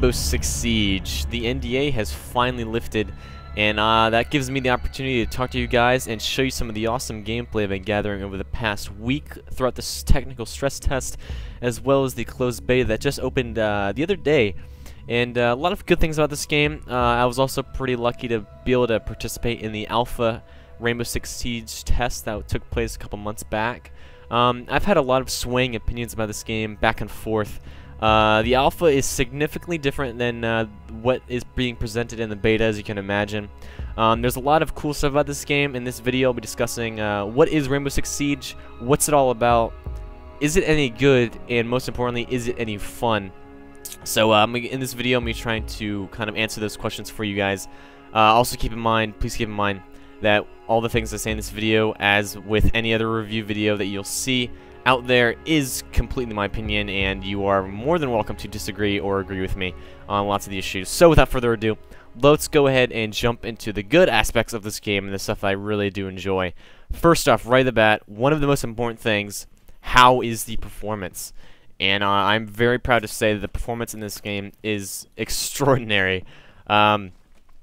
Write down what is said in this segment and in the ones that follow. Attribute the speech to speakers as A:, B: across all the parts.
A: Rainbow Six Siege. The NDA has finally lifted, and that gives me the opportunity to talk to you guys and show you some of the awesome gameplay I've been gathering over the past week throughout this technical stress test, as well as the closed beta that just opened the other day. And a lot of good things about this game. I was also pretty lucky to be able to participate in the alpha Rainbow Six Siege test that took place a couple months back. I've had a lot of swaying opinions about this game, back and forth. The alpha is significantly different than what is being presented in the beta, as you can imagine. There's a lot of cool stuff about this game. In this video, I'll be discussing what is Rainbow Six Siege, what's it all about, is it any good, and most importantly, is it any fun? So in this video, I'm going to be trying to kind of answer those questions for you guys. Also keep in mind, please keep in mind, that all the things I say in this video, as with any other review video that you'll see out there, is completely my opinion, and you are more than welcome to disagree or agree with me on lots of the issues. So without further ado, let's go ahead and jump into the good aspects of this game and the stuff I really do enjoy. First off, right at the bat, one of the most important things: how is the performance? And I'm very proud to say that the performance in this game is extraordinary.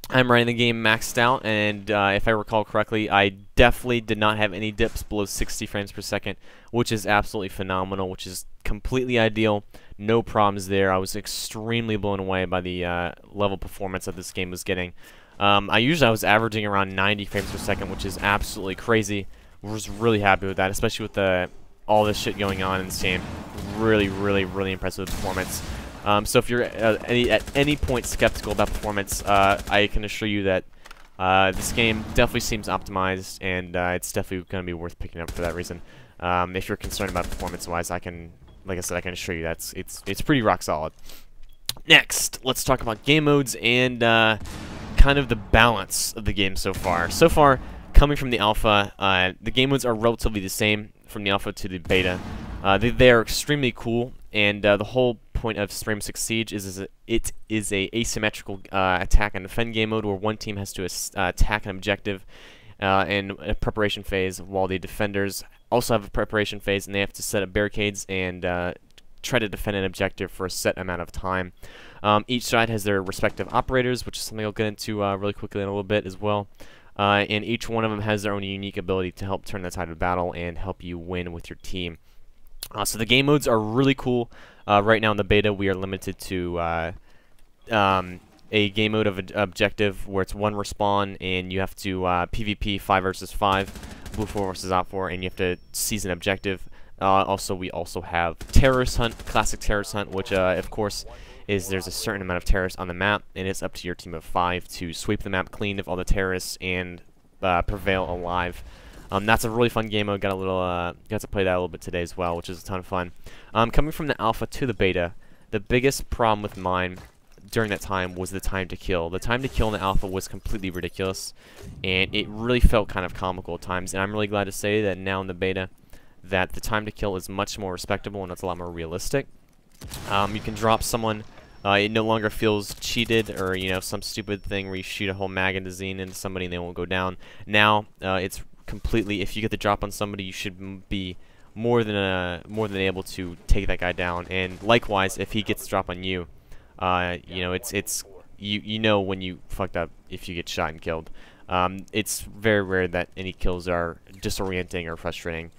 A: I'm running the game maxed out, and if I recall correctly, I definitely did not have any dips below 60 frames per second, which is absolutely phenomenal, which is completely ideal. No problems there. I was extremely blown away by the level performance that this game was getting. I was averaging around 90 frames per second, which is absolutely crazy. I was really happy with that, especially with all this shit going on in this game. Really, really, really impressed with the performance. So if you're at any point skeptical about performance, I can assure you that this game definitely seems optimized, and it's definitely going to be worth picking up for that reason. If you're concerned about performance-wise, like I said, I can assure you that it's pretty rock solid. Next, let's talk about game modes and kind of the balance of the game so far. So far, coming from the alpha, the game modes are relatively the same from the alpha to the beta. They are extremely cool, and the whole point of Rainbow Six Siege is it is a asymmetrical attack and defend game mode where one team has to attack an objective in a preparation phase, while the defenders also have a preparation phase, and they have to set up barricades and try to defend an objective for a set amount of time. Each side has their respective operators, which is something I'll get into really quickly in a little bit as well. And each one of them has their own unique ability to help turn the tide of battle and help you win with your team. So the game modes are really cool. Right now in the beta, we are limited to a game mode of objective where it's one respawn, and you have to PvP 5 versus 5, blue 4 versus op 4, and you have to seize an objective. We also have terrorist hunt, classic terrorist hunt, which of course is there's a certain amount of terrorists on the map, and it's up to your team of 5 to sweep the map clean of all the terrorists and prevail alive. That's a really fun game mode. Got to play that a little bit today as well, which is a ton of fun. Coming from the alpha to the beta, the biggest problem with mine during that time was the time to kill. The time to kill in the alpha was completely ridiculous, and it really felt kind of comical at times. And I'm really glad to say that now in the beta, that the time to kill is much more respectable and it's a lot more realistic. You can drop someone. It no longer feels cheated or some stupid thing where you shoot a whole magazine into somebody and they won't go down. Now it's completely, if you get the drop on somebody, you should be more than able to take that guy down. And likewise, if he gets the drop on you, you know when you fucked up if you get shot and killed. It's very rare that any kills are disorienting or frustrating.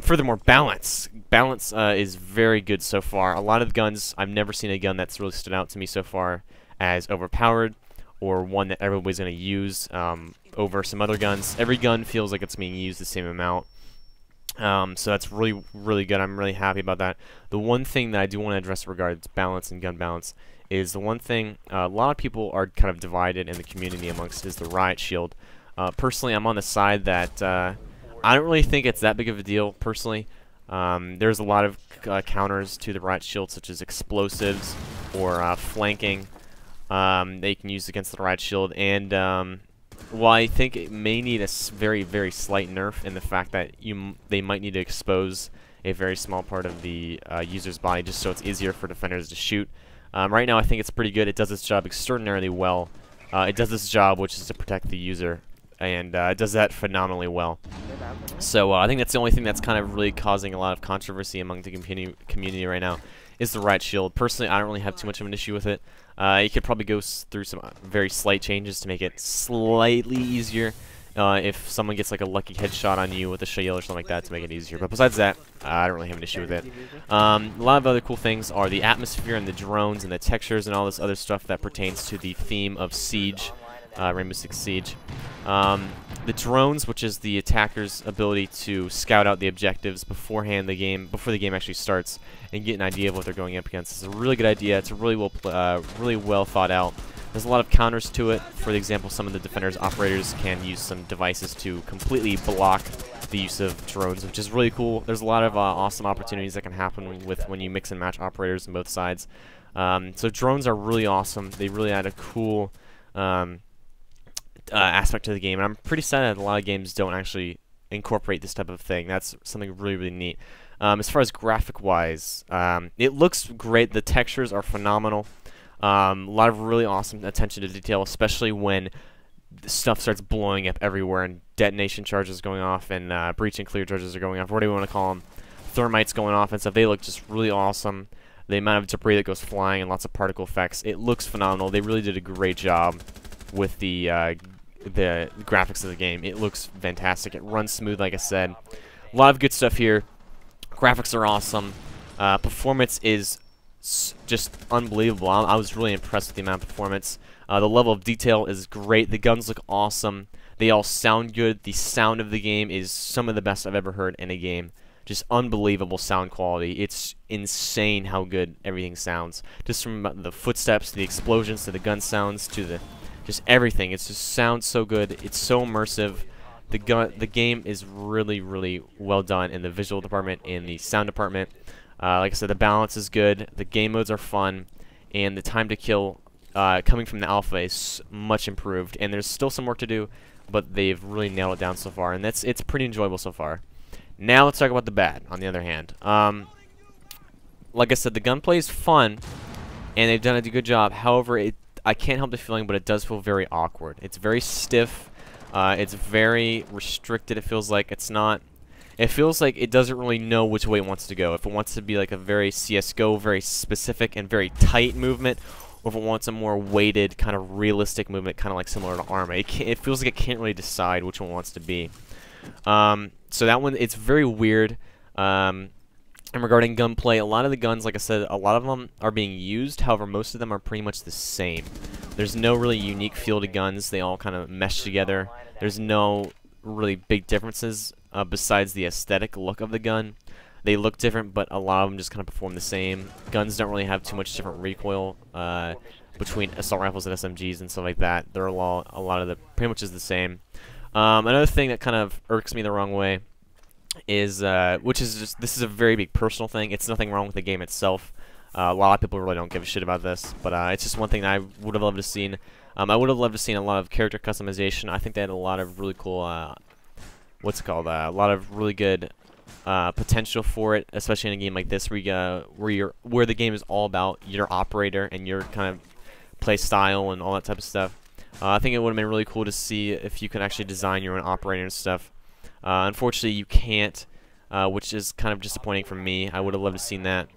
A: Furthermore, balance is very good so far. A lot of guns, I've never seen a gun that's really stood out to me so far as overpowered, or one that everybody's going to use over some other guns. Every gun feels like it's being used the same amount. So that's really, really good. I'm really happy about that. The one thing that I do want to address regarding balance and gun balance is the one thing a lot of people are kind of divided in the community amongst is the riot shield. Personally, I'm on the side that I don't really think it's that big of a deal, personally. There's a lot of counters to the riot shield, such as explosives or flanking. They can use against the riot shield, and while I think it may need a very, very slight nerf in the fact that they might need to expose a very small part of the user's body just so it's easier for defenders to shoot. Right now I think it's pretty good. It does its job extraordinarily well. It does its job, which is to protect the user, and it does that phenomenally well. So I think that's the only thing that's kind of really causing a lot of controversy among the community right now, is the riot shield. Personally, I don't really have too much of an issue with it. You could probably go through some very slight changes to make it slightly easier. If someone gets like a lucky headshot on you with a shield or something like that to make it easier. But besides that, I don't really have an issue with it. A lot of other cool things are the atmosphere and the drones and the textures and all this other stuff that pertains to the theme of Siege, Rainbow Six Siege. The drones, which is the attacker's ability to scout out the objectives before the game actually starts, and get an idea of what they're going up against. It's a really good idea. It's really well thought out. There's a lot of counters to it. For example, some of the defenders' operators can use some devices to completely block the use of drones, which is really cool. There's a lot of awesome opportunities that can happen when you mix and match operators on both sides. So drones are really awesome. They really add a cool aspect to the game, and I'm pretty sad that a lot of games don't actually incorporate this type of thing. That's something really, really neat. As far as graphic-wise, it looks great. The textures are phenomenal. A lot of really awesome attention to detail, especially when stuff starts blowing up everywhere and detonation charges going off and breach and clear charges are going off, whatever you want to call them. Thermites going off and stuff. They look just really awesome. The amount of debris that goes flying and lots of particle effects. It looks phenomenal. They really did a great job with the graphics of the game. It looks fantastic. It runs smooth, like I said. A lot of good stuff here. Graphics are awesome. Performance is just unbelievable. I was really impressed with the amount of performance. The level of detail is great. The guns look awesome. They all sound good. The sound of the game is some of the best I've ever heard in a game. Just unbelievable sound quality. It's insane how good everything sounds. Just from the footsteps, to the explosions, to the gun sounds, to just everything. It just sounds so good. It's so immersive. The game is really, really well done in the visual department and the sound department. Like I said, the balance is good, the game modes are fun, and the time to kill coming from the alpha is much improved. And there's still some work to do, but they've really nailed it down so far, and it's pretty enjoyable so far. Now let's talk about the bad, on the other hand. Like I said, the gunplay is fun, and they've done a good job. However, I can't help the feeling, but it does feel very awkward. It's very stiff. It's very restricted. It feels like it's not... It feels like it doesn't really know which way it wants to go. If it wants to be like a very CSGO, very specific and very tight movement, or if it wants a more weighted, kind of realistic movement, kind of like similar to Arma. It feels like it can't really decide which one it wants to be. So that one, it's very weird. And regarding gunplay, a lot of the guns, like I said, a lot of them are being used. However, most of them are pretty much the same. There's no really unique feel to guns. They all kind of mesh together. There's no really big differences besides the aesthetic look of the gun. They look different, but a lot of them just kind of perform the same. Guns don't really have too much different recoil between assault rifles and SMGs and stuff like that. They're all, a lot of the pretty much is the same. Another thing that kind of irks me the wrong way is, which is just, this is a very big personal thing. It's nothing wrong with the game itself. A lot of people really don't give a shit about this, but it's just one thing that I would have loved to have seen. I would have loved to have seen a lot of character customization. I think they had a lot of really cool, what's it called? A lot of really good potential for it, especially in a game like this, where the game is all about your operator and your kind of play style and all that type of stuff. I think it would have been really cool to see if you could actually design your own operator and stuff. Unfortunately, you can't, which is kind of disappointing for me. I would have loved to have seen that.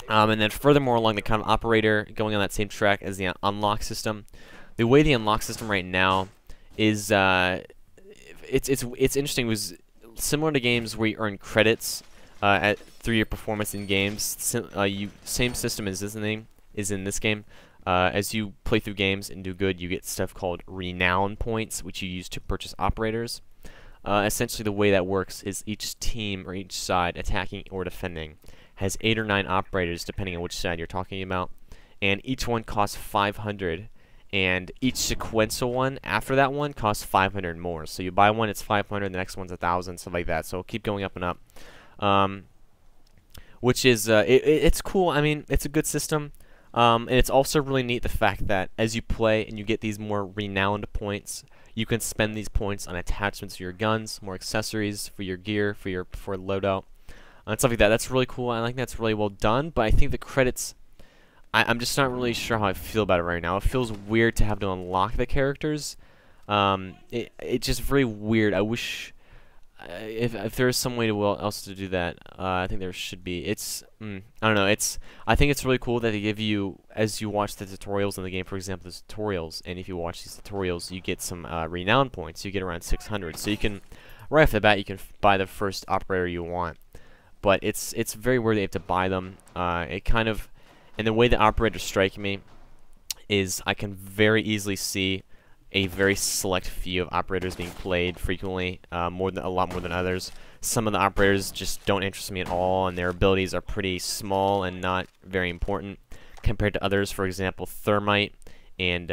A: And then furthermore, along the kind of operator, going on that same track as the unlock system. The way the unlock system right now is, it's interesting. It was similar to games where you earn credits through your performance in games. Same system as is in this game. As you play through games and do good, you get stuff called renown points, which you use to purchase operators. Essentially, the way that works is each team or each side, attacking or defending, has 8 or 9 operators, depending on which side you're talking about, and each one costs 500, and each sequential one after that one costs 500 more. So you buy one, it's 500, the next one's 1,000, stuff like that. So it'll keep going up and up, which is it's cool. I mean, it's a good system, and it's also really neat the fact that as you play and you get these more renowned points, you can spend these points on attachments for your guns, more accessories for your gear, for loadout, and stuff like that. That's really cool. I think that's really well done. But I think the credits, I'm just not really sure how I feel about it right now. It feels weird to have to unlock the characters. It's just very weird. I wish if there's some way else to do that, I think there should be. I don't know. I think it's really cool that they give you, as you watch the tutorials in the game, for example, the tutorials, and if you watch these tutorials, you get some renown points. You get around 600, so you can, right off the bat, you can buy the first operator you want. But it's very weird that you have to buy them. It kind of, and the way the operators strike me is I can very easily see a very select few of operators being played frequently, a lot more than others. Some of the operators just don't interest me at all, and their abilities are pretty small and not very important compared to others. For example, Thermite and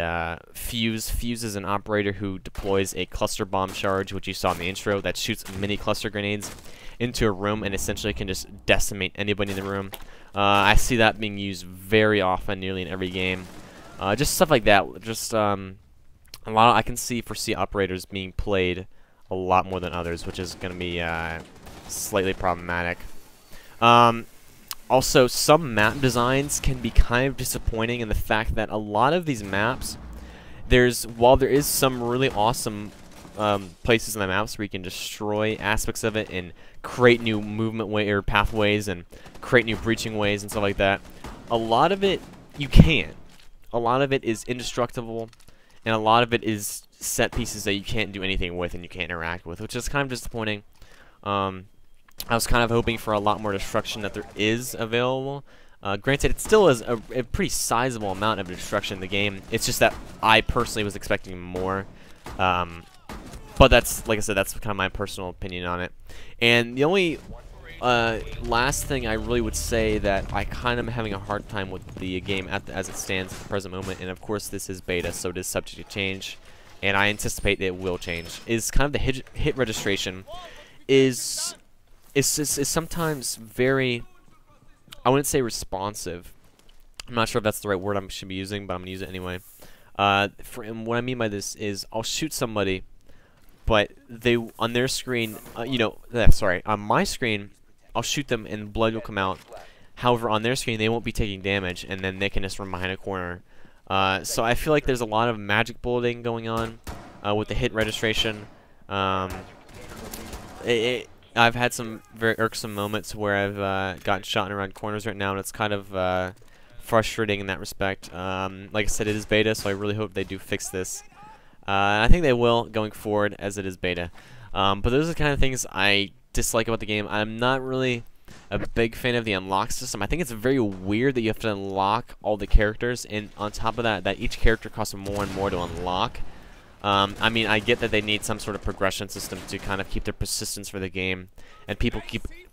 A: Fuse. Fuse is an operator who deploys a cluster bomb charge, which you saw in the intro, that shoots mini cluster grenades into a room and essentially can just decimate anybody in the room. I see that being used very often, nearly in every game. Just stuff like that. Just I can foresee operators being played a lot more than others, which is going to be slightly problematic. Also, some map designs can be kind of disappointing in the fact that a lot of these maps, while there is some really awesome places in the maps where you can destroy aspects of it and create new movement or pathways and create new breaching ways and stuff like that, a lot of it you can't. A lot of it is indestructible, and a lot of it is set pieces that you can't do anything with and you can't interact with, which is kind of disappointing. I was kind of hoping for a lot more destruction that there is available. Granted, it still is a pretty sizable amount of destruction in the game. It's just that I personally was expecting more. But that's, like I said, that's kind of my personal opinion on it. And the only last thing I really would say that I kind of am having a hard time with the game as it stands at the present moment, and of course this is beta, so it is subject to change, and I anticipate that it will change, is kind of the hit registration is sometimes very, I wouldn't say responsive. I'm not sure if that's the right word I should be using, but I'm going to use it anyway. And what I mean by this is I'll shoot somebody, but they, on their screen, on my screen, I'll shoot them and blood will come out. However, on their screen, they won't be taking damage, and then they can just run behind a corner. So I feel like there's a lot of magic bulleting going on with the hit registration. I've had some very irksome moments where I've gotten shot around corners right now, and it's kind of frustrating in that respect. Like I said, it is beta, so I really hope they do fix this. I think they will going forward, as it is beta. But those are the kind of things I dislike about the game. I'm not really a big fan of the unlock system. I think it's very weird that you have to unlock all the characters, and on top of that, that each character costs more and more to unlock. I mean, I get that they need some sort of progression system to kind of keep their persistence for the game, and keep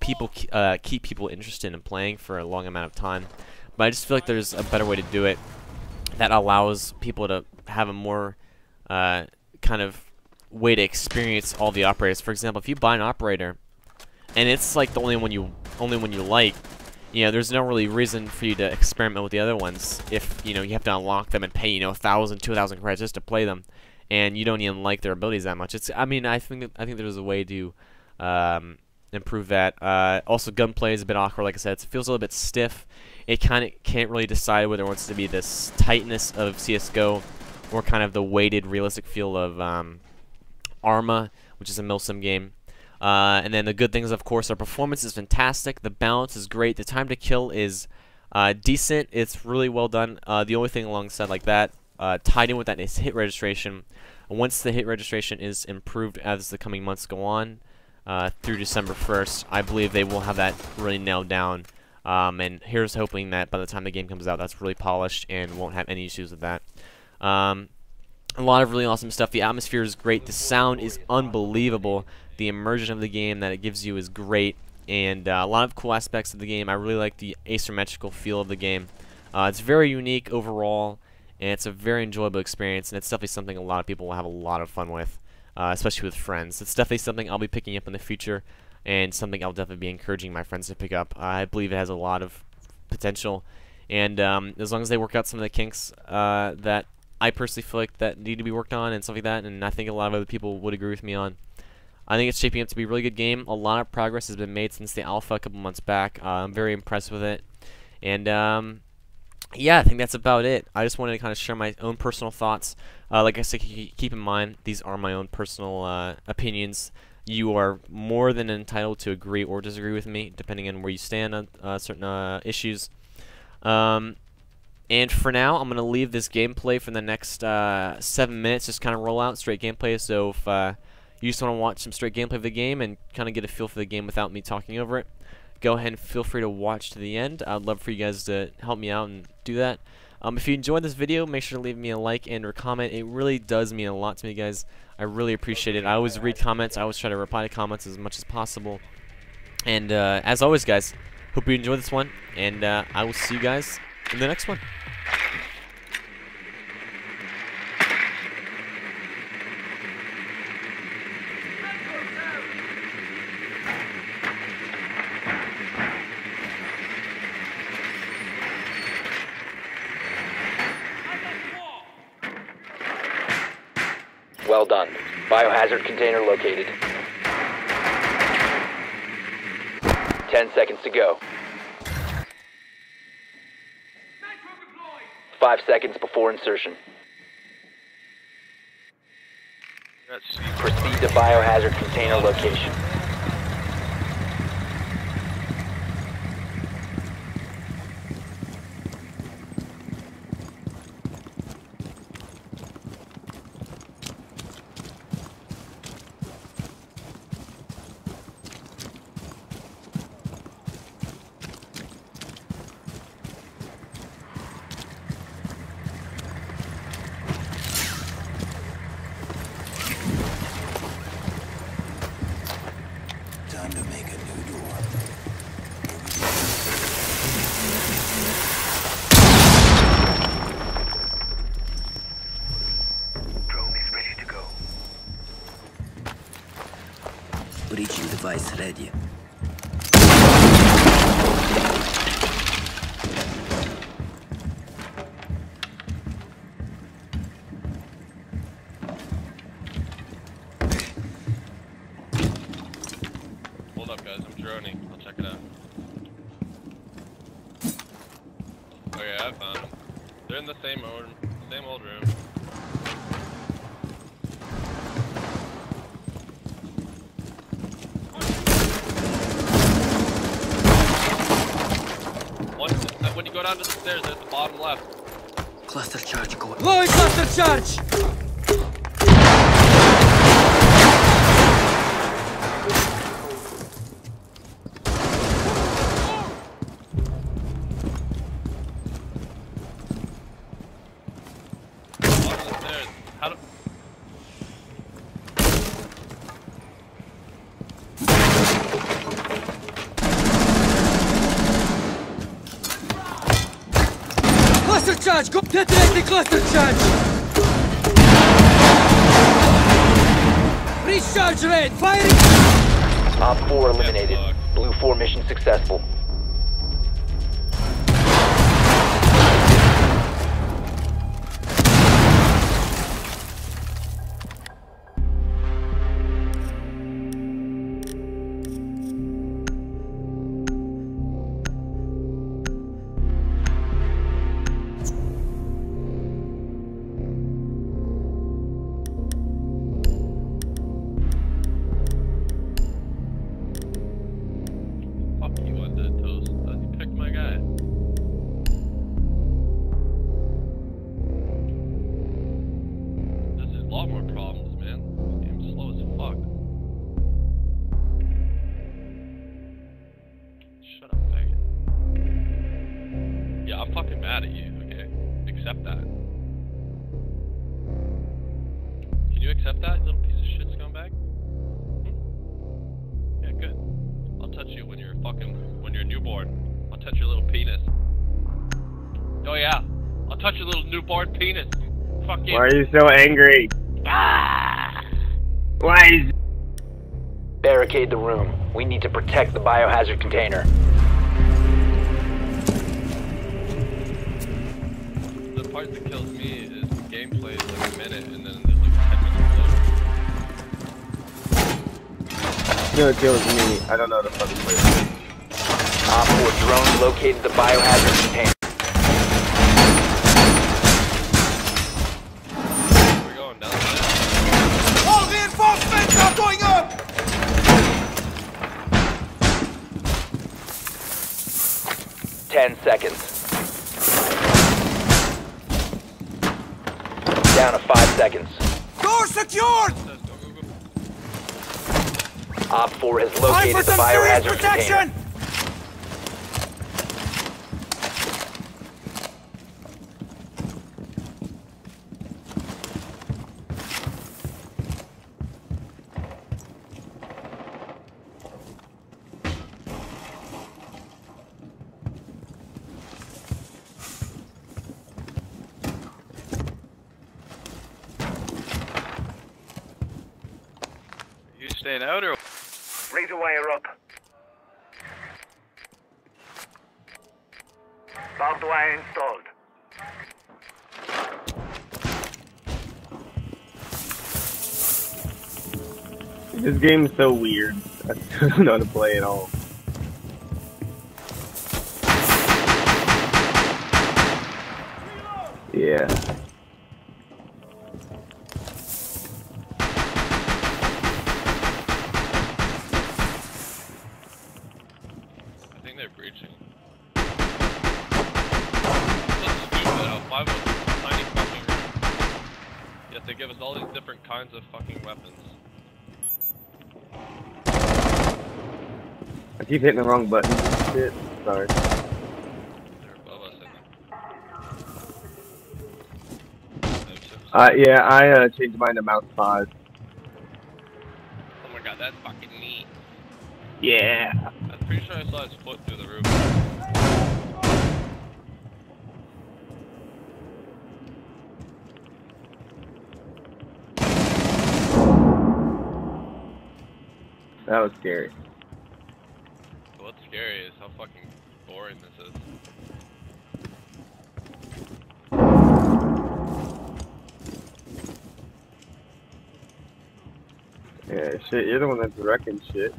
A: people interested in playing for a long amount of time. But I just feel like there's a better way to do it that allows people to have a more kind of way to experience all the operators. For example, if you buy an operator and it's like the only one you like, there's no really reason for you to experiment with the other ones. If you have to unlock them and pay 1,000, 2,000 credits just to play them, and you don't even like their abilities that much. I think there's a way to improve that. Also, gunplay is a bit awkward. Like I said, it feels a little bit stiff. It kind of can't really decide whether it wants to be this tightness of CS:GO or kind of the weighted, realistic feel of Arma, which is a milsim game. And then the good things, of course, are performance is fantastic, the balance is great, the time to kill is decent, it's really well done. The only thing alongside like that, tied in with that, is hit registration. Once the hit registration is improved as the coming months go on, through December 1st, I believe they will have that really nailed down. And here's hoping that by the time the game comes out, that's really polished and won't have any issues with that. A lot of really awesome stuff. The atmosphere is great. The sound is unbelievable. The immersion of the game that it gives you is great. And a lot of cool aspects of the game. I really like the asymmetrical feel of the game. It's very unique overall, and it's a very enjoyable experience. And it's definitely something a lot of people will have a lot of fun with, especially with friends. It's definitely something I'll be picking up in the future, and something I'll definitely be encouraging my friends to pick up. I believe it has a lot of potential. And as long as they work out some of the kinks that I personally feel like that need to be worked on and stuff like that, and I think a lot of other people would agree with me on, I think it's shaping up to be a really good game. A lot of progress has been made since the alpha a couple months back. I'm very impressed with it. And yeah, I think that's about it. I just wanted to kind of share my own personal thoughts. Like I said, keep in mind, these are my own personal opinions. You are more than entitled to agree or disagree with me, depending on where you stand on certain issues. And for now, I'm going to leave this gameplay for the next 7 minutes, just kind of roll out straight gameplay. So if you just want to watch some straight gameplay of the game and kind of get a feel for the game without me talking over it, go ahead and feel free to watch to the end. I'd love for you guys to help me out and do that. If you enjoyed this video, make sure to leave me a like and or comment. It really does mean a lot to me, guys. I really appreciate it. I always read comments. I always try to reply to comments as much as possible. And as always, guys, hope you enjoyed this one, and I will see you guys in the next one.
B: Well done. Biohazard container located. 10 seconds to go. 5 seconds before insertion. Proceed to biohazard container location.
C: Time to make a new door. Drone is ready to go. Breaching device ready.
D: Hold up, guys. I'm droning. I'll check it out. Okay, I found them. They're in the same old room. When you go down to the stairs, they're at the bottom left.
C: Cluster charge going.
E: Blowing cluster charge!
D: Bottom of the stairs. How do...
E: Cluster charge! Go detonate the cluster charge! Recharge rate! Firing!
B: Op 4 eliminated. Blue 4 mission successful.
D: Fuck you, Undead Toast. You picked my guy. This is a lot more problems, man. This game's slow as fuck. Shut up, faggot. Yeah, I'm fucking mad at you, okay? Accept that. Can you accept that, you little piece of shit scumbag? Yeah, good. I'll touch you when you're newborn. I'll touch your little penis. Oh yeah, I'll touch your little newborn penis. Fuck you.
F: Why are you so angry? Why is...
B: Barricade the room. We need to protect the biohazard container.
D: The part that kills me is the gameplay is like a minute and then there's like 10 minutes
F: You know what kills me? I don't know the fucking place.
B: Op 4 drone located the biohazard container.
D: left. We're going down there.
E: All reinforcements are going up!
B: 10 seconds. Down to 5 seconds.
E: Door secured!
B: Op 4 has located the biohazard container.
D: You staying out or?
C: Razor wire up. Barbed wire installed.
F: This game is so weird. I still don't know how to play at all. Yeah.
D: I think they're breaching. So stupid how 5 of them are tiny fucking room. Yet they give us all these different kinds of fucking weapons.
F: I keep hitting the wrong button. Shit. Sorry.
D: They're above us, I think.
F: Yeah, I changed mine to mouse 5.
D: Oh my god, that's fucking neat.
F: Yeah.
D: I'm pretty sure I saw his foot through the roof.
F: That was scary.
D: What's scary is how fucking boring this is.
F: Yeah, shit, you're the one that's wrecking shit.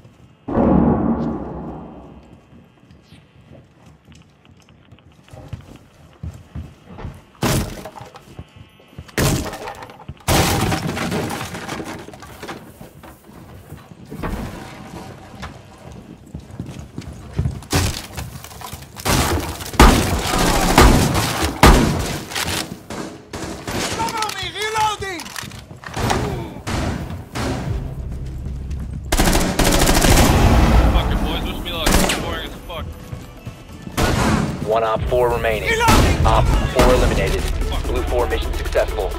E: Cover me! Reloading!
D: Fucking boys, wish me luck. It's boring as fuck.
B: 1 Op 4 remaining.
E: Reloading!
B: Op 4 eliminated. Blue 4 mission successful.